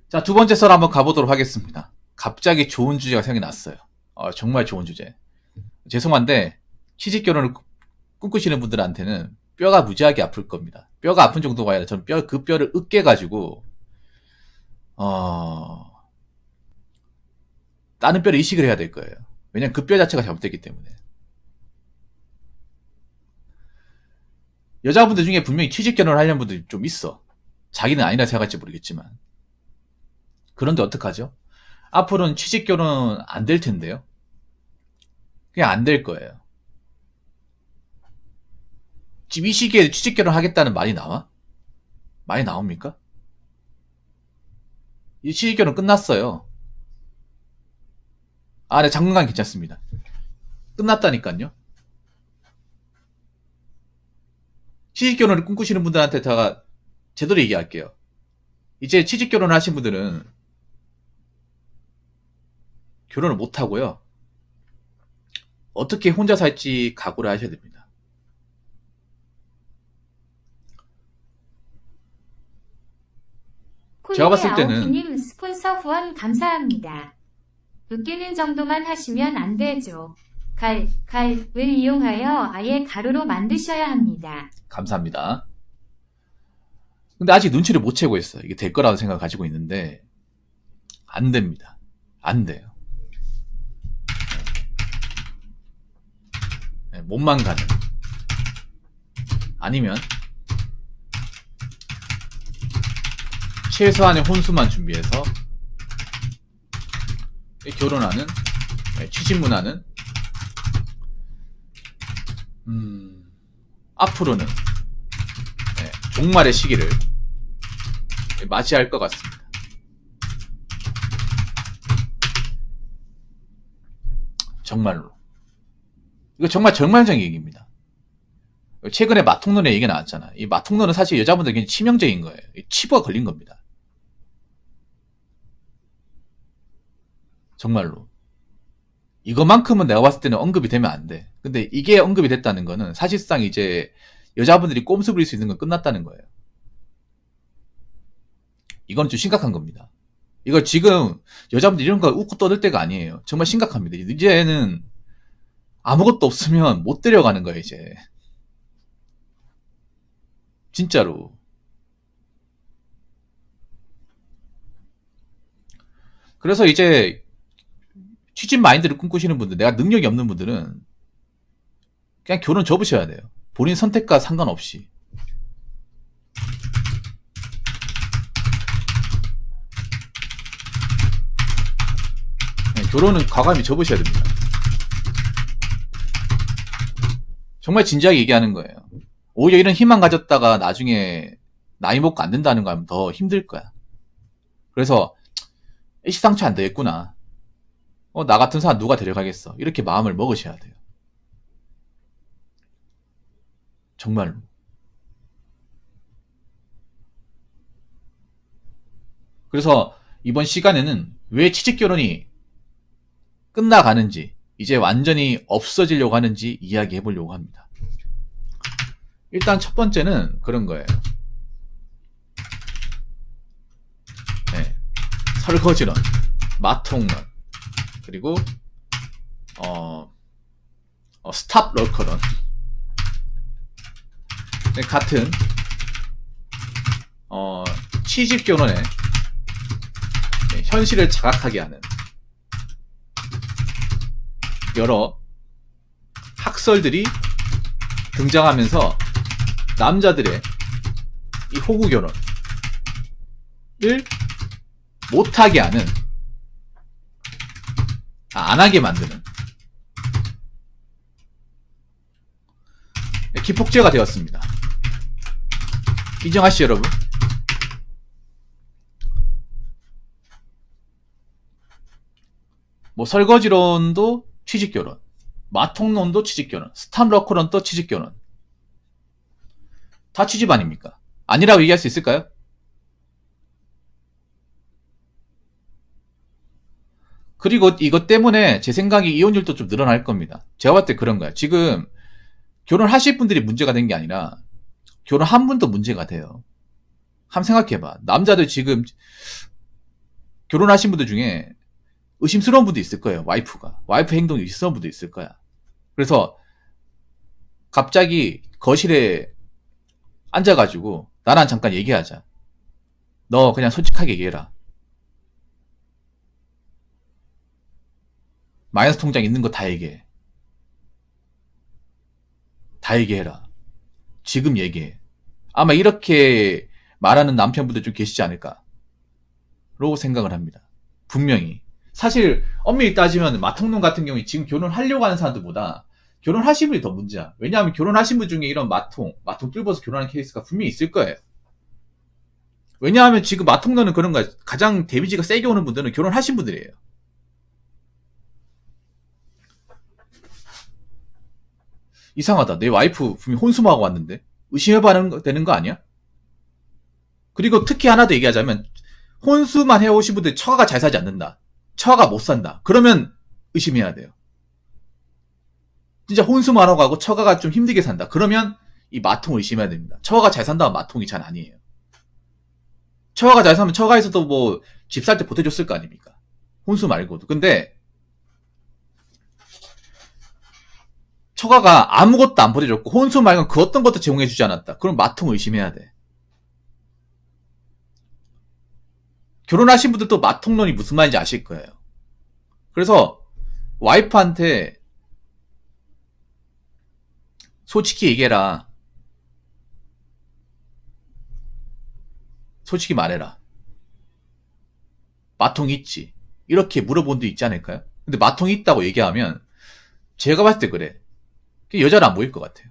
자, 두 번째 썰 한번 가보도록 하겠습니다. 갑자기 좋은 주제가 생겨났어요. 정말 좋은 주제. 죄송한데 취직 결혼을 꿈꾸시는 분들한테는 뼈가 무지하게 아플 겁니다. 뼈가 아픈 정도가 아니라 저는 그 뼈를 으깨가지고 다른 뼈를 이식을 해야 될 거예요. 왜냐면 그 뼈 자체가 잘못됐기 때문에. 여자분들 중에 분명히 취직 결혼을 하려는 분들이 좀 있어. 자기는 아니라 생각할지 모르겠지만. 그런데 어떡하죠? 앞으로는 취직 결혼 안 될 텐데요. 그냥 안 될 거예요. 지금 이 시기에 취직 결혼 하겠다는 말이 나와? 많이 나옵니까? 이 취직 결혼 끝났어요. 네, 장군간 괜찮습니다. 끝났다니까요. 취직 결혼을 꿈꾸시는 분들한테 제가 제대로 얘기할게요. 이제 취직 결혼을 하신 분들은 결혼을 못 하고요. 어떻게 혼자 살지 각오를 하셔야 됩니다. 제가 봤을 때는 아오키님 스폰서 후원 감사합니다. 웃기는 정도만 하시면 안 되죠. 갈을 이용하여 아예 가루로 만드셔야 합니다. 감사합니다. 근데 아직 눈치를 못 채고 있어요. 이게 될 거라고 생각을 가지고 있는데 안 됩니다. 안 돼요. 몸만 가는. 아니면 최소한의 혼수만 준비해서 결혼하는, 취직문화는 앞으로는 종말의 시기를 맞이할 것 같습니다. 정말로. 이거 정말 절망적인 얘기입니다. 최근에 마통론의 얘기가 나왔잖아. 이 마통론은 사실 여자분들에게 치명적인 거예요. 치부가 걸린 겁니다. 정말로. 이거만큼은 내가 봤을 때는 언급이 되면 안 돼. 근데 이게 언급이 됐다는 거는 사실상 이제 여자분들이 꼼수 부릴 수 있는 건 끝났다는 거예요. 이건 좀 심각한 겁니다. 이걸 지금 여자분들 이런 거 웃고 떠들 때가 아니에요. 정말 심각합니다. 이제는 아무것도 없으면 못 데려가는 거예요, 이제. 진짜로. 그래서 이제 취직 마인드를 꿈꾸시는 분들, 내가 능력이 없는 분들은 그냥 결혼 접으셔야 돼요. 본인 선택과 상관없이. 결혼은 과감히 접으셔야 됩니다. 정말 진지하게 얘기하는 거예요. 오히려 이런 희망 가졌다가 나중에 나이 먹고 안 된다는 거 하면 더 힘들 거야. 그래서 일시상처 안 되겠구나. 나 같은 사람 누가 데려가겠어. 이렇게 마음을 먹으셔야 돼요. 정말로. 그래서 이번 시간에는 왜 취직결혼이 끝나가는지, 이제 완전히 없어지려고 하는지 이야기해 보려고 합니다. 일단 첫 번째는 그런 거예요. 설거지론, 마통론, 그리고 스탑 럴커론 같은 취직 결혼의 현실을 자각하게 하는 여러 학설들이 등장하면서 남자들의 이 호구 결혼을 못하게 하는, 안 하게 만드는 기폭제가 되었습니다. 인정하시죠, 여러분? 뭐 설거지론도 취직결혼, 마통론도 취직결혼, 스탑러커론도 취직결혼. 다 취직 아닙니까? 아니라고 얘기할 수 있을까요? 그리고 이것 때문에 제 생각에 이혼율도 좀 늘어날 겁니다. 제가 봤을 때 그런 거야. 지금 결혼하실 분들이 문제가 된 게 아니라 결혼한 분도 문제가 돼요. 한번 생각해봐. 남자들 지금 결혼하신 분들 중에 의심스러운 분도 있을 거예요. 와이프 행동이 의심스러운 분도 있을 거야. 그래서 갑자기 거실에 앉아가지고 나랑 잠깐 얘기하자. 너 그냥 솔직하게 얘기해라. 마이너스 통장 있는 거 다 얘기해. 다 얘기해라. 지금 얘기해. 아마 이렇게 말하는 남편분들 좀 계시지 않을까 라고 생각을 합니다. 분명히. 사실 엄밀히 따지면 마통론 같은 경우에 지금 결혼하려고 하는 사람들보다 결혼하신 분이 더 문제야. 왜냐하면 결혼하신 분 중에 이런 마통 뚫어서 결혼하는 케이스가 분명히 있을 거예요. 왜냐하면 지금 마통론은 그런 거야. 가장 데미지가 세게 오는 분들은 결혼하신 분들이에요. 이상하다. 내 와이프 분명히 혼수하고 왔는데 의심해봐야 되는 거 아니야? 그리고 특히 하나 더 얘기하자면 혼수만 해오신 분들 처가가 잘 사지 않는다. 처가가 못 산다. 그러면 의심해야 돼요. 진짜 혼수만 하고 가고 처가가 좀 힘들게 산다. 그러면 이 마통을 의심해야 됩니다. 처가가 잘 산다면 마통이 잘 아니에요. 처가가 잘 사면 처가에서도 뭐 집 살 때 보태줬을 거 아닙니까? 혼수 말고도. 근데 처가가 아무것도 안 보태줬고 혼수 말고는 그 어떤 것도 제공해주지 않았다. 그럼 마통을 의심해야 돼. 결혼하신 분들도 마통론이 무슨 말인지 아실 거예요. 그래서 와이프한테 솔직히 얘기해라. 솔직히 말해라. 마통이 있지. 이렇게 물어본 데 있지 않을까요? 근데 마통이 있다고 얘기하면 제가 봤을 때 그래. 여자를 안 보일 것 같아요.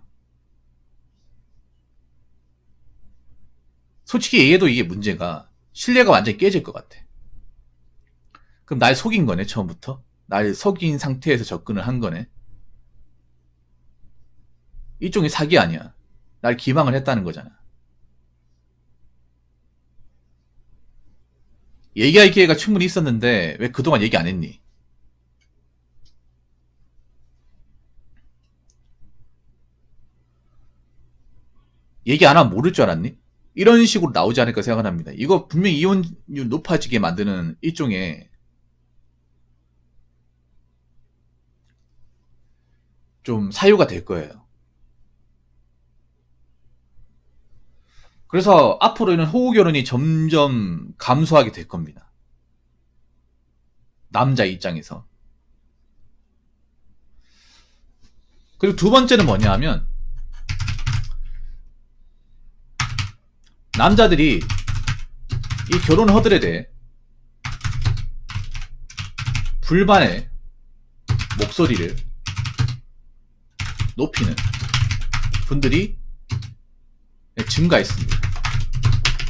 솔직히 얘기해도 이게 문제가 신뢰가 완전히 깨질 것 같아. 그럼 날 속인 거네, 처음부터? 날 속인 상태에서 접근을 한 거네? 일종의 사기 아니야. 날 기망을 했다는 거잖아. 얘기할 기회가 충분히 있었는데 왜 그동안 얘기 안 했니? 얘기 안 하면 모를 줄 알았니? 이런 식으로 나오지 않을까 생각을 합니다. 이거 분명히 이혼율 높아지게 만드는 일종의 좀 사유가 될 거예요. 그래서 앞으로 이런 호구 결혼이 점점 감소하게 될 겁니다. 남자 입장에서. 그리고 두 번째는 뭐냐 하면 남자들이 이 결혼 허들에 대해 불만의 목소리를 높이는 분들이 증가했습니다.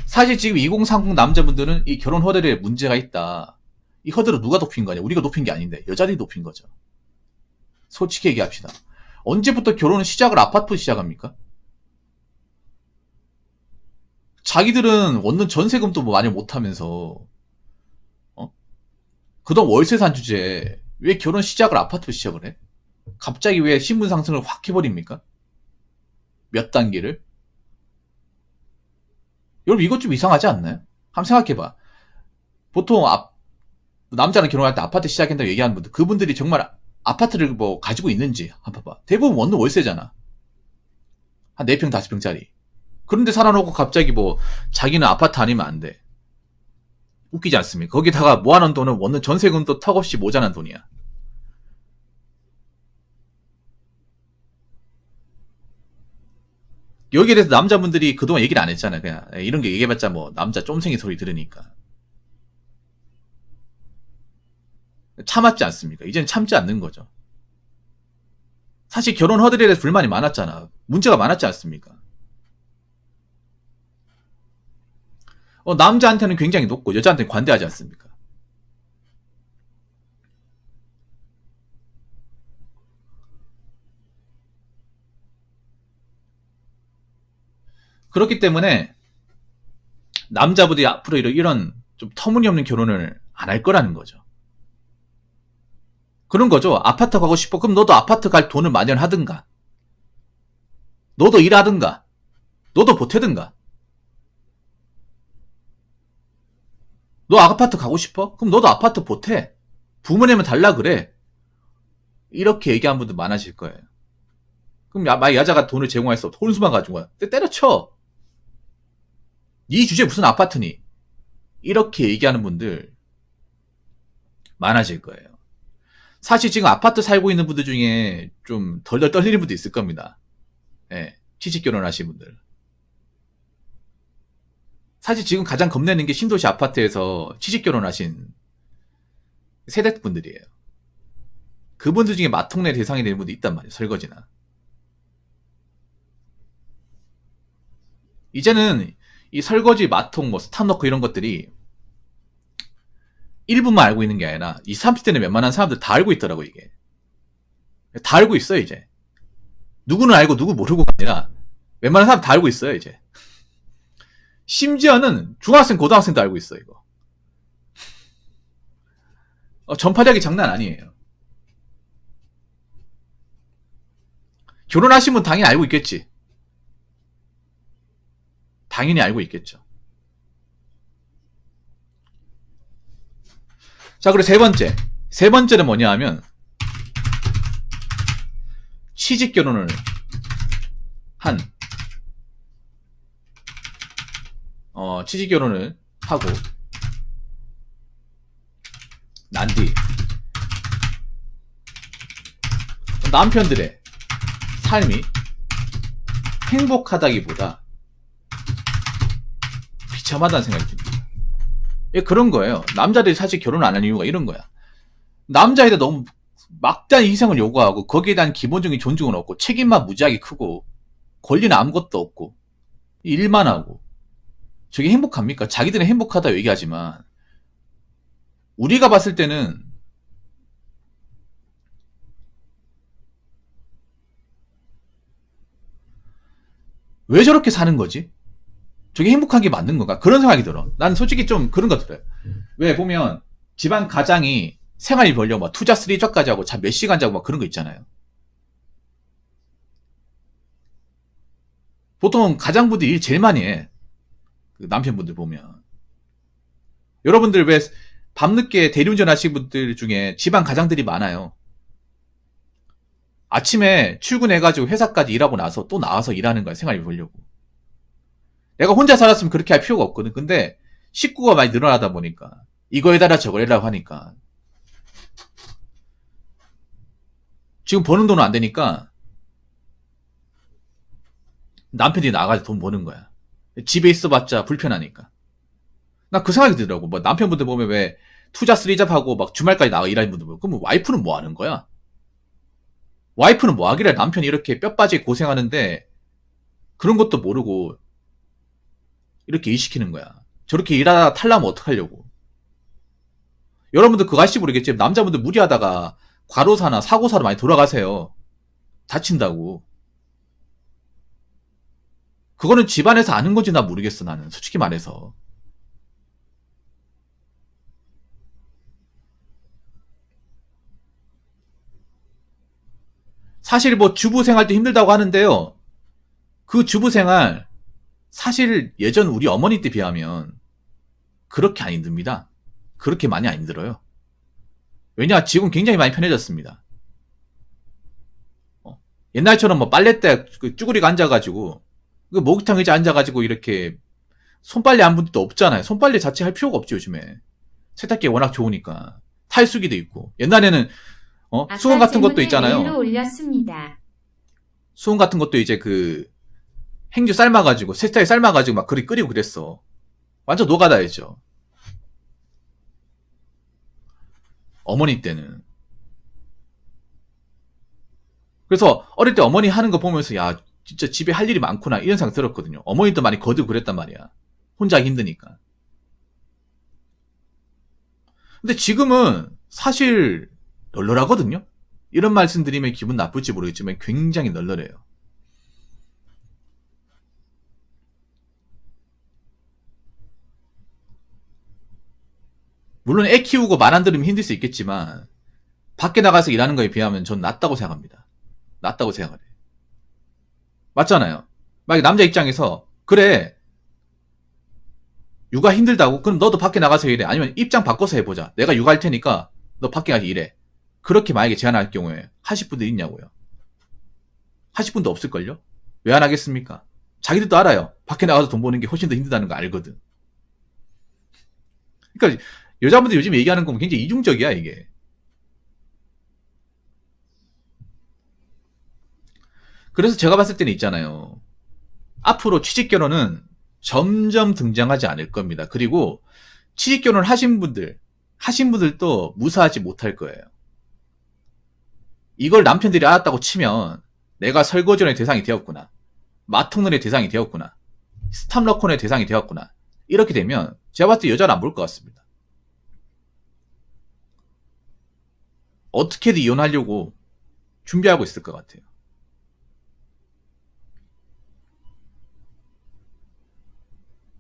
사실 지금 2030 남자분들은 이 결혼 허들에 문제가 있다. 이 허들을 누가 높인 거냐? 우리가 높인 게 아닌데 여자들이 높인 거죠. 솔직히 얘기합시다. 언제부터 결혼을 시작을 아파트부터 시작합니까? 자기들은 원룸 전세금도 뭐 많이 못하면서 그동안 월세 산 주제에 왜 결혼 시작을 아파트부터 시작을 해? 갑자기 왜 신분 상승을 확 해버립니까? 몇 단계를? 여러분 이것 좀 이상하지 않나요? 한번 생각해봐. 보통 남자는 결혼할 때 아파트 시작한다고 얘기하는 분들, 그분들이 정말 아파트를 뭐 가지고 있는지 한번 봐봐. 대부분 원룸 월세잖아. 한 4평 5평짜리. 그런데 살아놓고 갑자기 뭐 자기는 아파트 아니면 안 돼. 웃기지 않습니까? 거기다가 모아놓은 돈은 원룸 전세금도 턱없이 모자란 돈이야. 여기에 대해서 남자분들이 그동안 얘기를 안 했잖아요. 그냥 이런 게 얘기해봤자 뭐 남자 쫌생이 소리 들으니까. 참았지 않습니까? 이제는 참지 않는 거죠. 사실 결혼 허들에 대해서 불만이 많았잖아. 문제가 많았지 않습니까? 남자한테는 굉장히 높고 여자한테는 관대하지 않습니까? 그렇기 때문에 남자분들이 앞으로 이런 좀 터무니없는 결혼을 안 할 거라는 거죠. 그런 거죠. 아파트 가고 싶어. 그럼 너도 아파트 갈 돈을 마련하든가. 너도 일하든가. 너도 보태든가. 너 아파트 가고 싶어? 그럼 너도 아파트 보태. 부모님은 달라 그래. 이렇게 얘기하는 분들 많아질 거예요. 그럼 만약 여자가 돈을 제공해서 혼수만 가지고 와. 때려쳐. 네 주제에 무슨 아파트니? 이렇게 얘기하는 분들 많아질 거예요. 사실 지금 아파트 살고 있는 분들 중에 좀 덜덜 떨리는 분도 있을 겁니다. 예, 취직 결혼하신 분들. 사실 지금 가장 겁내는 게 신도시 아파트에서 취직 결혼하신 세대분들이에요. 그분들 중에 마통내 대상이 되는 분도 있단 말이에요. 설거지나. 이제는 이 설거지, 마통, 뭐 스탑 넣고 이런 것들이 일부만 알고 있는 게 아니라 20, 30대는 웬만한 사람들 다 알고 있더라고 이게. 다 알고 있어요 이제. 누구는 알고 누구 모르고가 아니라 웬만한 사람 다 알고 있어요 이제. 심지어는 중학생, 고등학생도 알고 있어 이거. 전파력이 장난 아니에요. 결혼하신 분 당연히 알고 있겠지. 당연히 알고 있겠죠. 자, 그리고 세 번째. 세 번째는 뭐냐 하면, 취직 결혼을 한, 취직 결혼을 하고, 난 뒤, 남편들의 삶이 행복하다기보다 비참하다는 생각이 듭니다. 예, 그런 거예요. 남자들이 사실 결혼 안 하는 이유가 이런 거야. 남자에 대해 너무 막대한 희생을 요구하고 거기에 대한 기본적인 존중은 없고 책임만 무지하게 크고 권리는 아무것도 없고 일만 하고 저게 행복합니까? 자기들은 행복하다고 얘기하지만 우리가 봤을 때는 왜 저렇게 사는 거지? 저게 행복한 게 맞는 건가? 그런 생각이 들어. 난 솔직히 좀 그런 거 들어요. 왜 보면 집안 가장이 생활비 벌려고 막 투자 쓰리저까지 하고 잠 몇 시간 자고 막 그런 거 있잖아요. 보통 가장분들이 일 제일 많이 해. 그 남편분들 보면. 여러분들 왜 밤늦게 대리운전 하시는 분들 중에 집안 가장들이 많아요. 아침에 출근해가지고 회사까지 일하고 나서 또 나와서 일하는 거야. 생활비 벌려고. 내가 혼자 살았으면 그렇게 할 필요가 없거든. 근데 식구가 많이 늘어나다 보니까 이거 해달라 저거 해달라고 하니까 지금 버는 돈은 안 되니까 남편이 나가서 돈 버는 거야. 집에 있어봤자 불편하니까. 나 그 생각이 들더라고. 뭐 남편분들 보면 왜 투자 쓰리잡하고 막 주말까지 나가 일하는 분들 보면 그럼 와이프는 뭐 하는 거야? 와이프는 뭐 하길래 남편이 이렇게 뼈 빠지게 고생하는데 그런 것도 모르고 이렇게 일시키는 거야. 저렇게 일하다가 탈라면 어떡하려고. 여러분들 그거 아실지 모르겠지만 남자분들 무리하다가 과로사나 사고사로 많이 돌아가세요. 다친다고. 그거는 집안에서 아는 건지 나 모르겠어 나는. 솔직히 말해서. 사실 뭐 주부 생활도 힘들다고 하는데요. 그 주부 생활 사실 예전 우리 어머니 때 비하면 그렇게 안 힘듭니다. 그렇게 많이 안 힘들어요. 왜냐 지금 굉장히 많이 편해졌습니다. 옛날처럼 뭐 빨래대 그 쭈구리가 앉아가지고 그 목욕탕 의자 앉아가지고 이렇게 손빨래 한 분도 없잖아요. 손빨래 자체 할 필요가 없지 요즘에. 세탁기 워낙 좋으니까. 탈수기도 있고. 옛날에는 수건 같은 것도 있잖아요. 메일로 올렸습니다. 수건 같은 것도 이제 그 행주 삶아가지고 세탁기 삶아가지고 막 그리 끓이고 그랬어. 완전 노가다였죠. 어머니 때는. 그래서 어릴 때 어머니 하는 거 보면서 야 진짜 집에 할 일이 많구나 이런 생각 들었거든요. 어머니도 많이 거들고 그랬단 말이야. 혼자 하기 힘드니까. 근데 지금은 사실 널널하거든요. 이런 말씀 드리면 기분 나쁠지 모르겠지만 굉장히 널널해요. 물론 애 키우고 말 안 들으면 힘들 수 있겠지만 밖에 나가서 일하는 거에 비하면 전 낫다고 생각합니다. 낫다고 생각을 해요. 맞잖아요. 만약 남자 입장에서 그래 육아 힘들다고? 그럼 너도 밖에 나가서 일해. 아니면 입장 바꿔서 해보자. 내가 육아할 테니까 너 밖에 가서 일해. 그렇게 만약에 제안할 경우에 하실 분들 있냐고요. 하실 분도 없을걸요? 왜 안 하겠습니까? 자기들도 알아요. 밖에 나가서 돈 버는 게 훨씬 더 힘들다는 거 알거든. 그러니까 여자분들 요즘 얘기하는 건 굉장히 이중적이야, 이게. 그래서 제가 봤을 때는 있잖아요. 앞으로 취직결혼은 점점 등장하지 않을 겁니다. 그리고 취직결혼 하신 분들도 무사하지 못할 거예요. 이걸 남편들이 알았다고 치면 내가 설거지론의 대상이 되었구나. 마통론의 대상이 되었구나. 스탑러콘의 대상이 되었구나. 이렇게 되면 제가 봤을 때 여자를 안 볼 것 같습니다. 어떻게든 이혼하려고 준비하고 있을 것 같아요.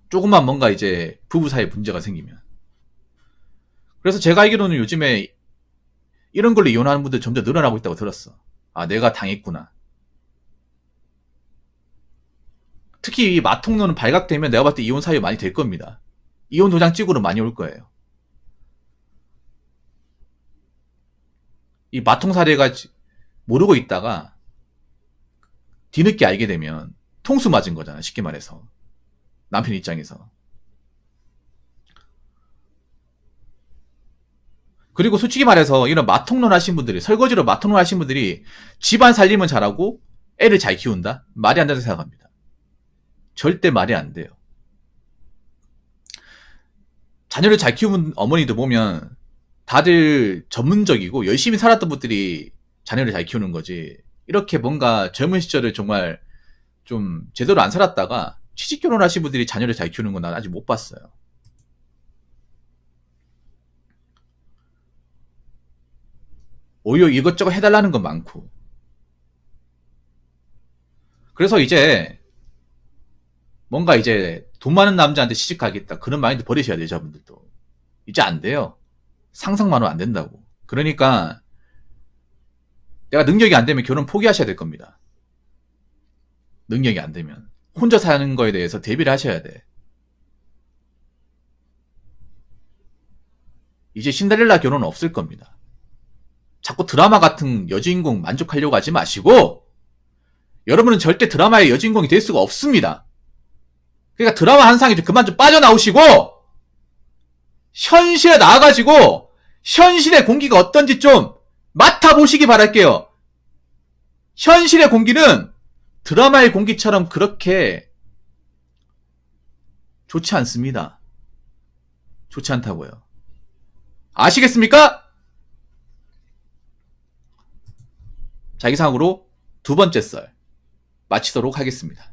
조금만 뭔가 이제 부부 사이에 문제가 생기면. 그래서 제가 알기로는 요즘에 이런 걸로 이혼하는 분들 점점 늘어나고 있다고 들었어. 아, 내가 당했구나. 특히 이 마통론은 발각되면 내가 봤을 때 이혼 사유 많이 될 겁니다. 이혼 도장 찍으러 많이 올 거예요. 이 마통 사례가 모르고 있다가 뒤늦게 알게 되면 통수 맞은 거잖아, 쉽게 말해서. 남편 입장에서. 그리고 솔직히 말해서 이런 마통론 하신 분들이, 설거지로 마통론 하신 분들이 집안 살림은 잘하고 애를 잘 키운다? 말이 안 된다고 생각합니다. 절대 말이 안 돼요. 자녀를 잘 키우는 어머니도 보면 다들 전문적이고 열심히 살았던 분들이 자녀를 잘 키우는 거지. 이렇게 뭔가 젊은 시절을 정말 좀 제대로 안 살았다가 취직 결혼하신 분들이 자녀를 잘 키우는 건 난 아직 못 봤어요. 오히려 이것저것 해달라는 건 많고. 그래서 이제 뭔가 이제 돈 많은 남자한테 시집가겠다 그런 마인드 버리셔야 돼요, 여자분들도. 이제 안 돼요. 상상만으로 안 된다고. 그러니까 내가 능력이 안 되면 결혼 포기하셔야 될 겁니다. 능력이 안 되면. 혼자 사는 거에 대해서 대비를 하셔야 돼. 이제 신데렐라 결혼은 없을 겁니다. 자꾸 드라마 같은 여주인공 만족하려고 하지 마시고 여러분은 절대 드라마의 여주인공이 될 수가 없습니다. 그러니까 드라마 한 상에 그만 좀 빠져나오시고 현실에 나와가지고 현실의 공기가 어떤지 좀 맡아보시기 바랄게요. 현실의 공기는 드라마의 공기처럼 그렇게 좋지 않습니다. 좋지 않다고요. 아시겠습니까? 자, 이상으로 두 번째 썰 마치도록 하겠습니다.